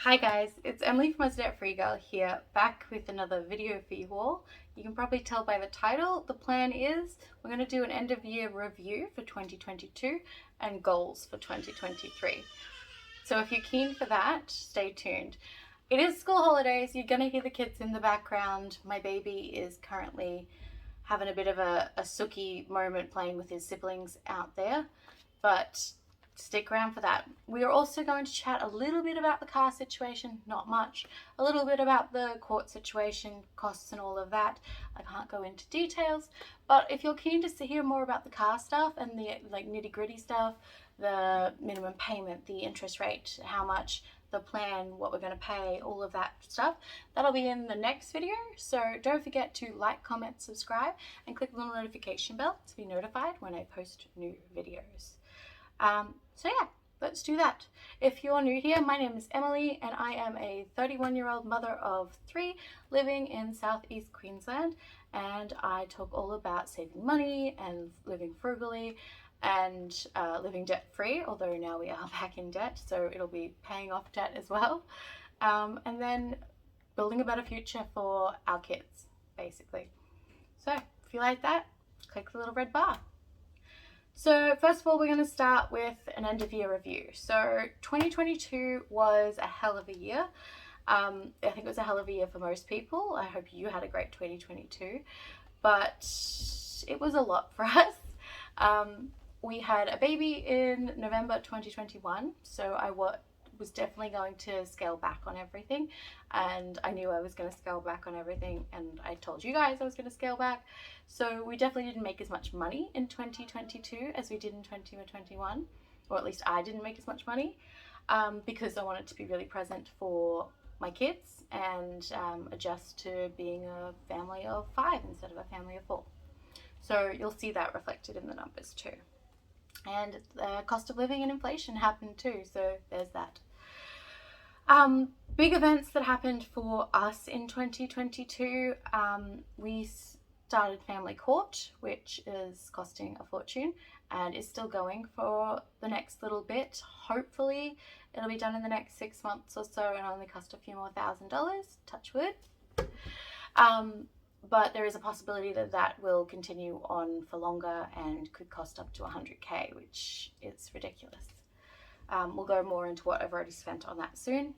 Hi guys, it's Emily from Australian Frugal here, back with another video for you all. You can probably tell by the title, the plan is we're going to do an end of year review for 2022 and goals for 2023. So if you're keen for that, stay tuned. It is school holidays, you're going to hear the kids in the background. My baby is currently having a bit of a sooky moment playing with his siblings out there, but stick around for that. We are also going to chat a little bit about the car situation, not much, a little bit about the court situation, costs and all of that. I can't go into details, but if you're keen to hear more about the car stuff and the nitty gritty stuff, the minimum payment, the interest rate, how much, the plan, what we're going to pay, all of that stuff, that'll be in the next video. So don't forget to like, comment, subscribe, and click the little notification bell to be notified when I post new videos. So yeah, let's do that. If you're new here, my name is Emily and I am a 31-year-old mother of 3 living in southeast Queensland, and I talk all about saving money and living frugally and living debt-free, although now we are back in debt, so it'll be paying off debt as well, and then building a better future for our kids, basically. So if you like that, click the little red bar. So first of all, we're going to start with an end of year review. So 2022 was a hell of a year. I think it was a hell of a year for most people. I hope you had a great 2022, but it was a lot for us. We had a baby in November 2021, so I was definitely going to scale back on everything, and I knew I was going to scale back on everything, and I told you guys I was going to scale back. So we definitely didn't make as much money in 2022 as we did in 2021, or at least I didn't make as much money, because I wanted to be really present for my kids and adjust to being a family of 5 instead of a family of 4. So you'll see that reflected in the numbers too. And the cost of living and inflation happened too, so there's that. Big events that happened for us in 2022, we started family court, which is costing a fortune and is still going for the next little bit. Hopefully it'll be done in the next 6 months or so and only cost a few more $1,000, touch wood. But there is a possibility that that will continue on for longer and could cost up to $100K, which is ridiculous. We'll go more into what I've already spent on that soon.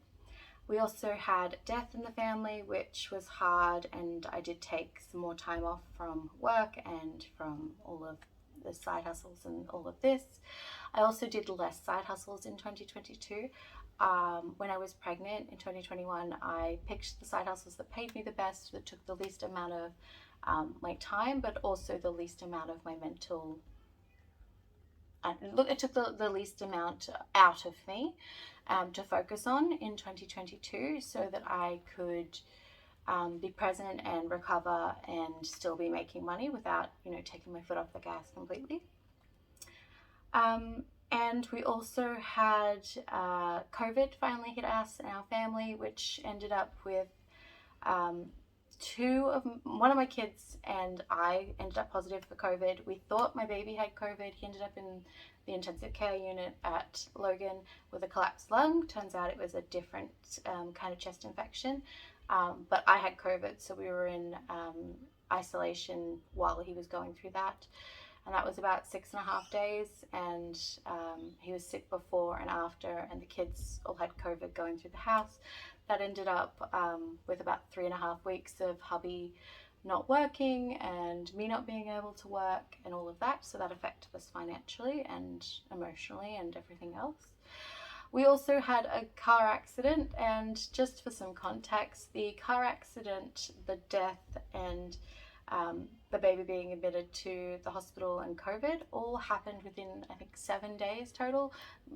We also had death in the family, which was hard, and I did take some more time off from work and from all of the side hustles and all of this. I also did less side hustles in 2022. When I was pregnant in 2021, I picked the side hustles that paid me the best, that took the least amount of my time, but also the least amount of my mental. It took the least amount out of me to focus on in 2022, so that I could be present and recover and still be making money without, taking my foot off the gas completely. And we also had COVID finally hit us and our family, which ended up with one of my kids and I ended up positive for COVID. We thought my baby had COVID. He ended up in the intensive care unit at Logan with a collapsed lung. Turns out it was a different kind of chest infection, but I had COVID, so we were in isolation while he was going through that. And that was about 6.5 days, and he was sick before and after, and the kids all had COVID going through the house. That ended up with about 3.5 weeks of hubby not working and me not being able to work and all of that, so that affected us financially and emotionally and everything else. We also had a car accident, and just for some context, the car accident, the death, and the baby being admitted to the hospital and COVID all happened within, I think, 7 days total,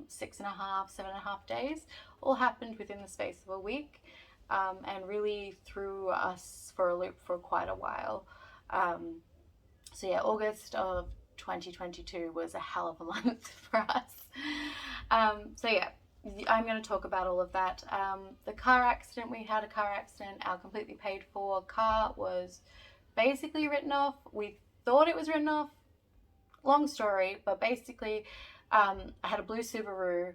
7.5 days, all happened within the space of a week, and really threw us for a loop for quite a while. So yeah, August of 2022 was a hell of a month for us. So yeah, I'm going to talk about all of that. The car accident, we had a car accident, our completely paid for car was basically written off. We thought it was written off, long story, but basically I had a blue Subaru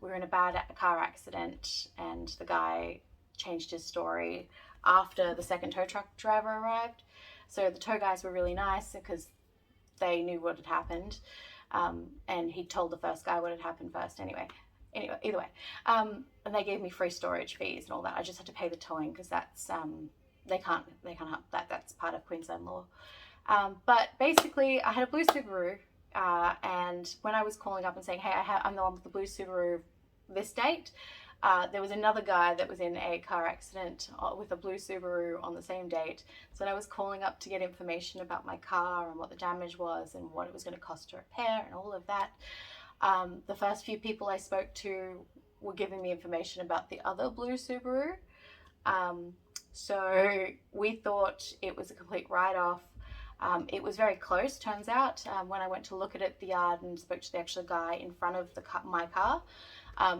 we were in a bad car accident, and the guy changed his story after the second tow truck driver arrived. So the tow guys were really nice because they knew what had happened, and he told the first guy what had happened first. Anyway, either way, and they gave me free storage fees and all that. I just had to pay the towing because that's they can't help that. That's part of Queensland law. But basically, I had a blue Subaru, and when I was calling up and saying, hey, I'm the one with the blue Subaru this date, there was another guy that was in a car accident with a blue Subaru on the same date. So I was calling up to get information about my car and what the damage was and what it was going to cost to repair and all of that. The first few people I spoke to were giving me information about the other blue Subaru. So we thought it was a complete write-off. It was very close, turns out. When I went to look at it at the yard and spoke to the actual guy in front of my car,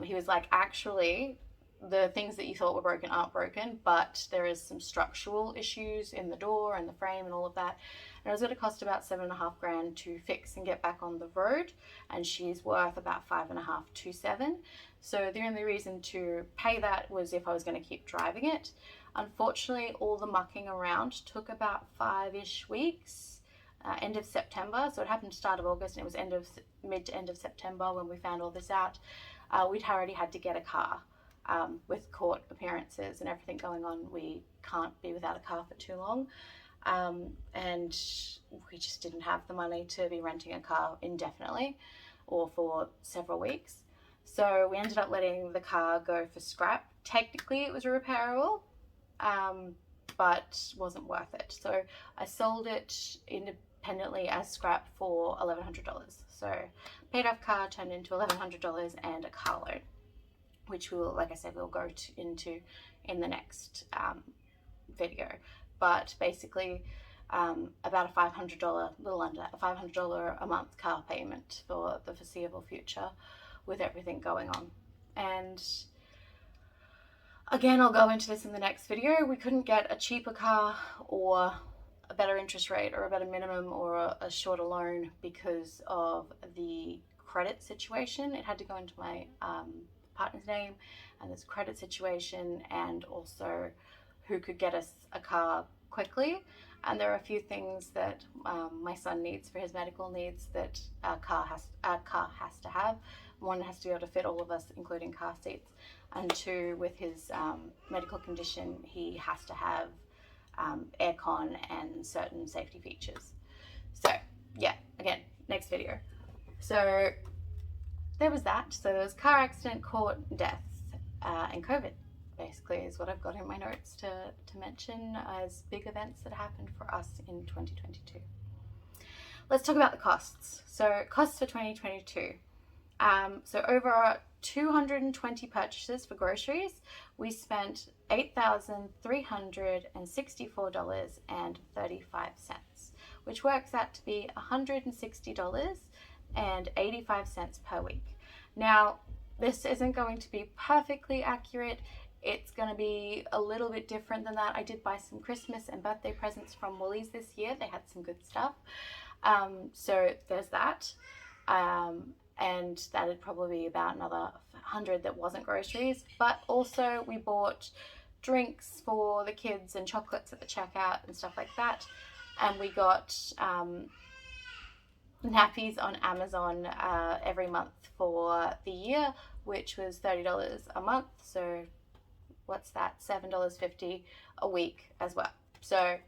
he was like, actually, the things that you thought were broken aren't broken, but there is some structural issues in the door and the frame and all of that. And it was going to cost about $7,500 to fix and get back on the road. And she's worth about $5,500 to $7,000. So the only reason to pay that was if I was going to keep driving it. Unfortunately, all the mucking around took about 5-ish weeks, end of September. So it happened start of August, and it was mid to end of September when we found all this out. We'd already had to get a car. With court appearances and everything going on, we can't be without a car for too long. And we just didn't have the money to be renting a car indefinitely or for several weeks. So we ended up letting the car go for scrap. Technically it was repairable, but wasn't worth it. So I sold it independently as scrap for $1,100. So paid off car turned into $1,100 and a car loan, which we will, like I said, we'll go into in the next video. But basically about a $500, little under a $500 a month car payment for the foreseeable future with everything going on. And again, I'll go into this in the next video. We couldn't get a cheaper car or a better interest rate or a better minimum or a shorter loan because of the credit situation. It had to go into my partner's name, and this credit situation, and also who could get us a car quickly. And there are a few things that my son needs for his medical needs that our car has to have. One, has to be able to fit all of us, including car seats, and two, with his medical condition, he has to have aircon and certain safety features. So yeah, again, next video. So there was that. So there was car accident, court, death, and COVID, basically, is what I've got in my notes to mention as big events that happened for us in 2022. Let's talk about the costs. So costs for 2022. So over 220 purchases for groceries, we spent $8,364.35, which works out to be $160.85 per week. Now, this isn't going to be perfectly accurate. It's going to be a little bit different than that. I did buy some Christmas and birthday presents from Woolies this year. They had some good stuff. So there's that. And that'd probably be about another 100 that wasn't groceries. But also we bought drinks for the kids and chocolates at the checkout and stuff like that. And we got nappies on Amazon every month for the year, which was $30 a month. So what's that? $7.50 a week as well. So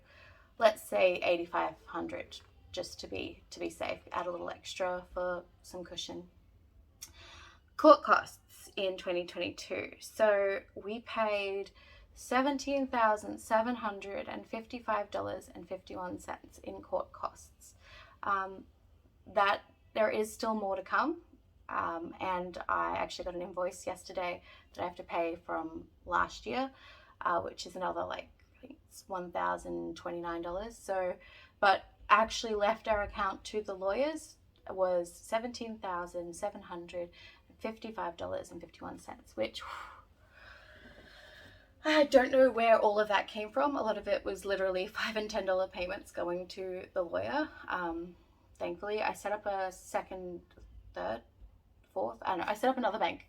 let's say $8,500 just to be safe. Add a little extra for some cushion. Court costs in 2022. So we paid $17,755.51 in court costs. That there is still more to come. And I actually got an invoice yesterday that I have to pay from last year, which is another, like, I think it's $1,029. So, but actually left our account to the lawyers was $17,755.51, which I don't know where all of that came from. A lot of it was literally $5 and $10 payments going to the lawyer. Thankfully, I set up a 4th. I don't know, I set up another bank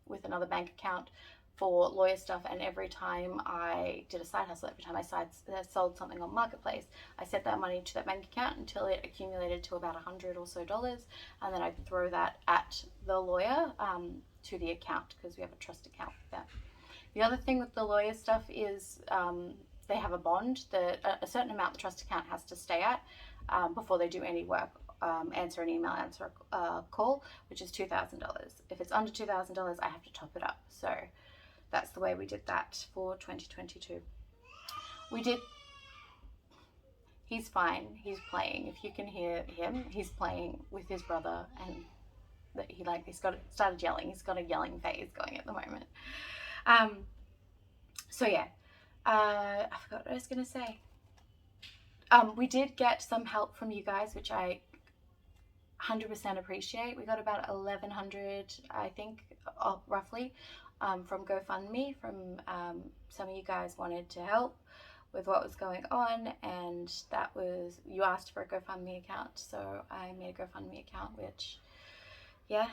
with another bank account for lawyer stuff, and every time I did a side hustle, every time I sold something on Marketplace, I set that money to that bank account until it accumulated to about $100 or so, and then I'd throw that at the lawyer to the account, because we have a trust account with them. The other thing with the lawyer stuff is they have a bond that a certain amount the trust account has to stay at before they do any work. Answer an email, answer a call, which is $2,000. If it's under $2,000, I have to top it up. So that's the way we did that for 2022. He's fine. He's playing. If you can hear him, he's playing with his brother, and he's started yelling. He's got a yelling phase going at the moment. So yeah, I forgot what I was gonna say. We did get some help from you guys, which I 100% appreciate. We got about 1,100, I think, roughly, from GoFundMe. From some of you guys wanted to help with what was going on, and you asked for a GoFundMe account, so I made a GoFundMe account, which, yeah,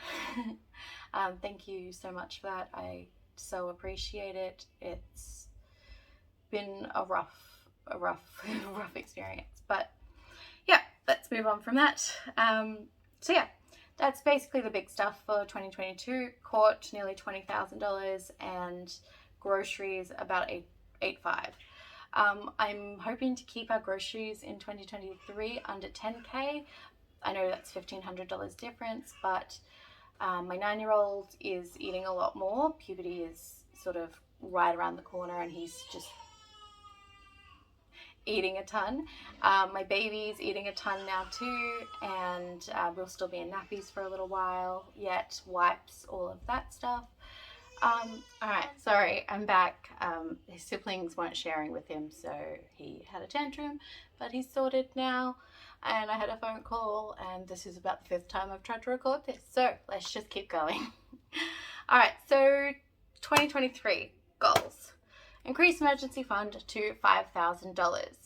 thank you so much for that. I so appreciate it. It's been a rough experience, but yeah, let's move on from that. So yeah, that's basically the big stuff for 2022. Court nearly $20,000, and groceries about $8.5. I'm hoping to keep our groceries in 2023 under 10K. I know that's $1,500 difference, but my 9-year-old is eating a lot more. Puberty is sort of right around the corner, and he's just eating a ton. My baby's eating a ton now too, and we'll still be in nappies for a little while yet, wipes, all of that stuff. All right, sorry, I'm back. His siblings weren't sharing with him, so he had a tantrum, but he's sorted now, and I had a phone call, and this is about the 5th time I've tried to record this, so let's just keep going. All right, so 2023 goals. Increase emergency fund to $5,000.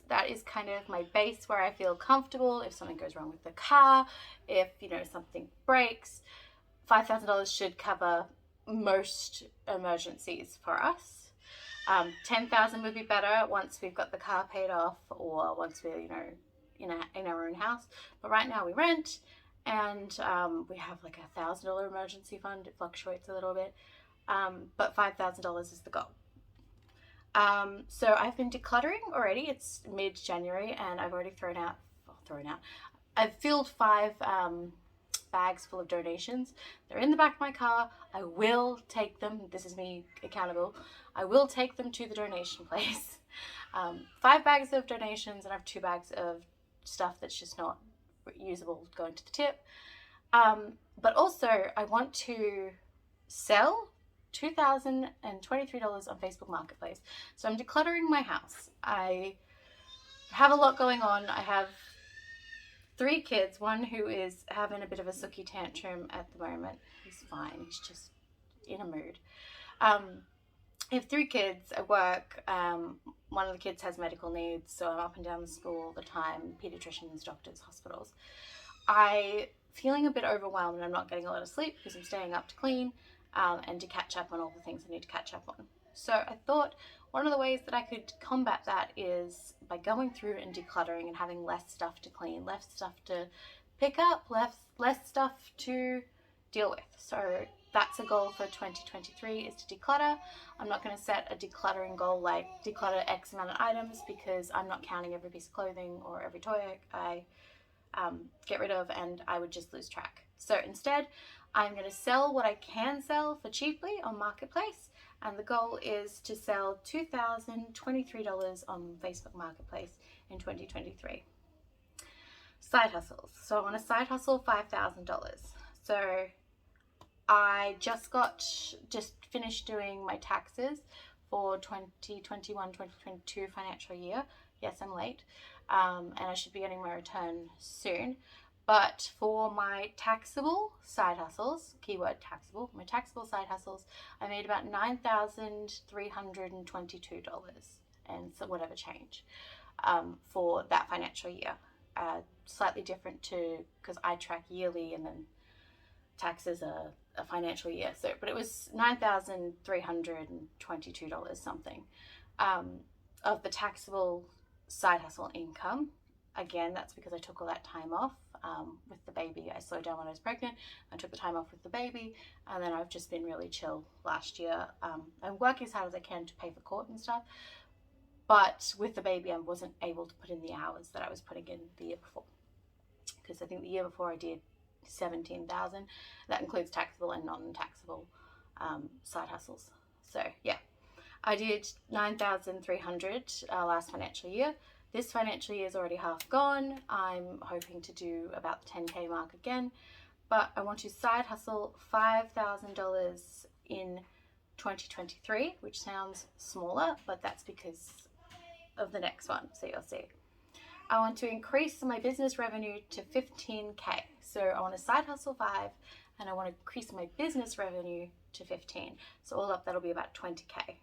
That is kind of my base where I feel comfortable. If something goes wrong with the car, if something breaks, $5,000 should cover most emergencies for us. 10,000 would be better once we've got the car paid off, or once we're in our own house. But right now we rent, and we have like $1,000 emergency fund. It fluctuates a little bit, but $5,000 is the goal. So I've been decluttering already. It's mid-January, and I've already I've filled 5 bags full of donations. They're in the back of my car. I will take them. This is me accountable. I will take them to the donation place. 5 bags of donations, and I have 2 bags of stuff that's just not usable going to the tip. But also I want to sell $2,023 on Facebook Marketplace. So I'm decluttering my house. I have a lot going on. I have 3 kids, one who is having a bit of a sucky tantrum at the moment. He's fine, he's just in a mood. I have 3 kids at work. One of the kids has medical needs, so I'm up and down the school all the time, pediatricians, doctors, hospitals. I'm feeling a bit overwhelmed, and I'm not getting a lot of sleep because I'm staying up to clean and to catch up on all the things I need to catch up on. So I thought one of the ways that I could combat that is by going through and decluttering and having less stuff to clean, less stuff to pick up, less stuff to deal with. So that's a goal for 2023, is to declutter. I'm not going to set a decluttering goal like declutter X amount of items, because I'm not counting every piece of clothing or every toy I get rid of, and I would just lose track. So instead, I'm going to sell what I can sell for cheaply on Marketplace, and the goal is to sell $2,023 on Facebook Marketplace in 2023. Side hustles. So I want to side hustle $5,000. So I just finished doing my taxes for 2021-2022 financial year. Yes, I'm late, and I should be getting my return soon. But for my taxable side hustles, keyword taxable, my taxable side hustles, I made about $9,322 and so whatever change for that financial year. Slightly different because I track yearly, and then taxes a financial year. So, but it was $9,322 something of the taxable side hustle income. Again, that's because I took all that time off with the baby. I slowed down when I was pregnant. I took the time off with the baby, and then I've just been really chill last year. I'm working as hard as I can to pay for court and stuff, but with the baby, I wasn't able to put in the hours that I was putting in the year before, because I think the year before I did 17,000. That includes taxable and non-taxable side hustles. So yeah, I did 9,300 last financial year. This financial year is already half gone. I'm hoping to do about the 10K mark again, but I want to side hustle $5,000 in 2023, which sounds smaller, but that's because of the next one, so you'll see. I want to increase my business revenue to 15K. So I want to side hustle 5, and I want to increase my business revenue to 15. So all up, that'll be about 20K.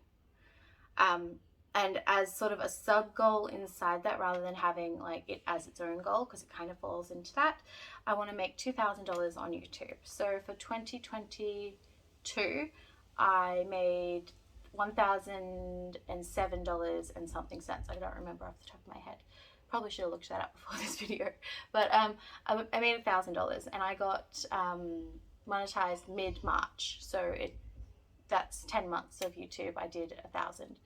And as sort of a sub goal inside that, rather than having like it as its own goal, because it kind of falls into that, I want to make $2,000 on YouTube. So for 2022, I made $1,007 and something cents. I don't remember off the top of my head. Probably should have looked that up before this video, but I made $1,000, and I got monetized mid-March. So that's 10 months of YouTube. I did 1,000.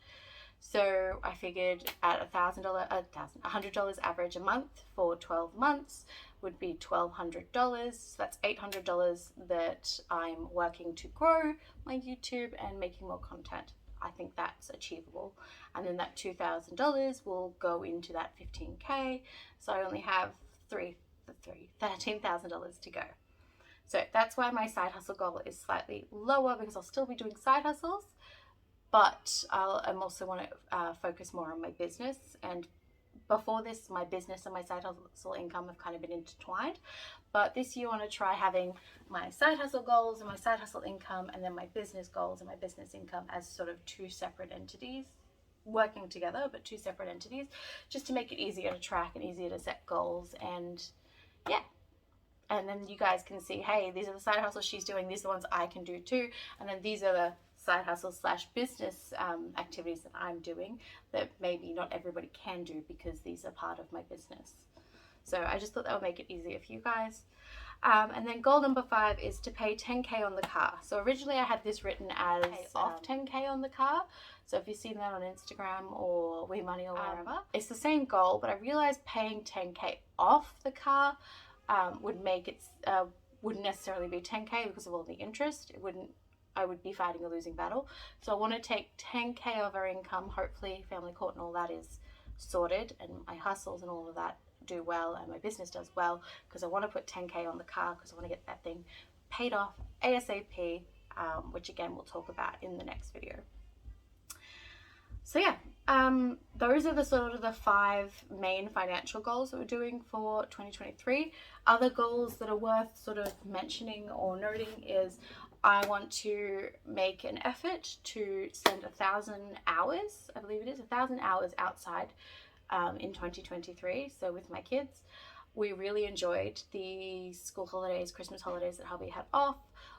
So I figured at $100 average a month for 12 months would be $1,200. So that's $800 that I'm working to grow my YouTube and making more content. I think that's achievable. And then that $2,000 will go into that 15K. So I only have $13,000 to go. So that's why my side hustle goal is slightly lower, because I'll still be doing side hustles, but I'm also want to focus more on my business. And before this, my business and my side hustle income have kind of been intertwined. But this year I want to try having my side hustle goals and my side hustle income, and then my business goals and my business income as sort of two separate entities, working together, but two separate entities, just to make it easier to track and easier to set goals. And yeah. And then you guys can see, hey, these are the side hustles she's doing, these are the ones I can do too. And then these are the side hustle / business activities that I'm doing that maybe not everybody can do, because these are part of my business. So I just thought that would make it easier for you guys. And then goal number 5 is to pay 10K on the car. So originally I had this written as off 10K on the car. So if you've seen that on Instagram or WeMoney or wherever, it's the same goal, but I realized paying 10K off the car would make it, wouldn't necessarily be 10K because of all the interest. I would be fighting a losing battle. So I want to take 10K of our income, hopefully family court and all that is sorted, and my hustles and all of that do well, and my business does well, because I want to put 10K on the car, because I want to get that thing paid off ASAP, which again we'll talk about in the next video. So yeah, those are the sort of the 5 main financial goals that we're doing for 2023. Other goals that are worth sort of mentioning or noting is I want to make an effort to spend 1,000 hours, I believe it is 1,000 hours outside in 2023. So with my kids, we really enjoyed the school holidays, Christmas holidays that hubby had off.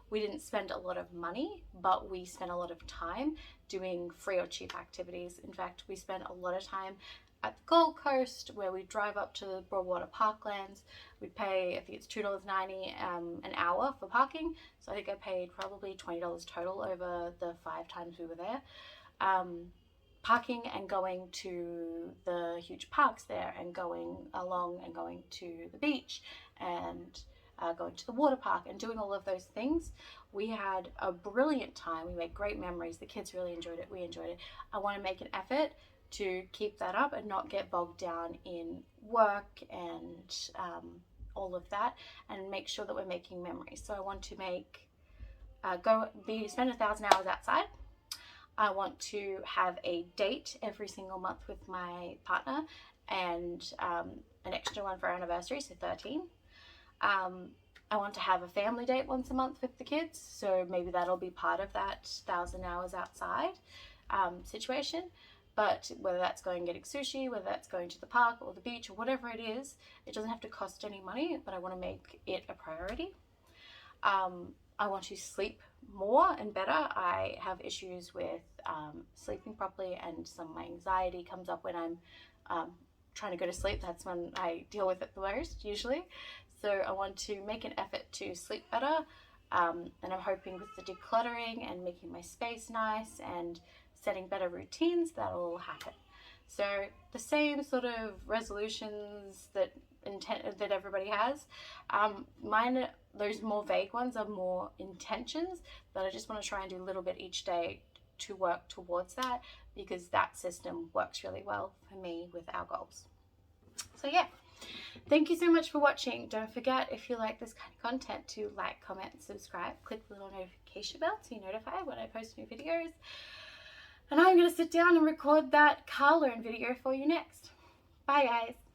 We didn't spend a lot of money, but we spent a lot of time doing free or cheap activities. In fact, we spent a lot of time at the Gold Coast, where we drive up to the Broadwater Parklands. We'd pay, I think it's $2.90 an hour for parking. So I think I paid probably $20 total over the 5 times we were there. Parking and going to the huge parks there, and going along and going to the beach, and going to the water park and doing all of those things. We had a brilliant time. We made great memories. The kids really enjoyed it. We enjoyed it. I want to make an effort to keep that up and not get bogged down in work and all of that, and make sure that we're making memories. So I want to make spend 1,000 hours outside. I want to have a date every single month with my partner, and an extra one for our anniversary, so 13. I want to have a family date once a month with the kids, so maybe that'll be part of that 1,000 hours outside situation. But whether that's going getting sushi, whether that's going to the park or the beach or whatever it is, it doesn't have to cost any money, but I want to make it a priority. I want to sleep more and better. I have issues with sleeping properly, and some anxiety comes up when I'm trying to go to sleep. That's when I deal with it the most, usually. So I want to make an effort to sleep better, and I'm hoping with the decluttering and making my space nice and setting better routines, that'll all happen. So the same sort of resolutions that everybody has. Mine, those more vague ones, are more intentions that I just want to try and do a little bit each day to work towards that, because that system works really well for me with our goals. So yeah, thank you so much for watching. Don't forget, if you like this kind of content, to like, comment, subscribe, click the little notification bell to be notified when I post new videos. And I'm going to sit down and record that car loan video for you next. Bye guys.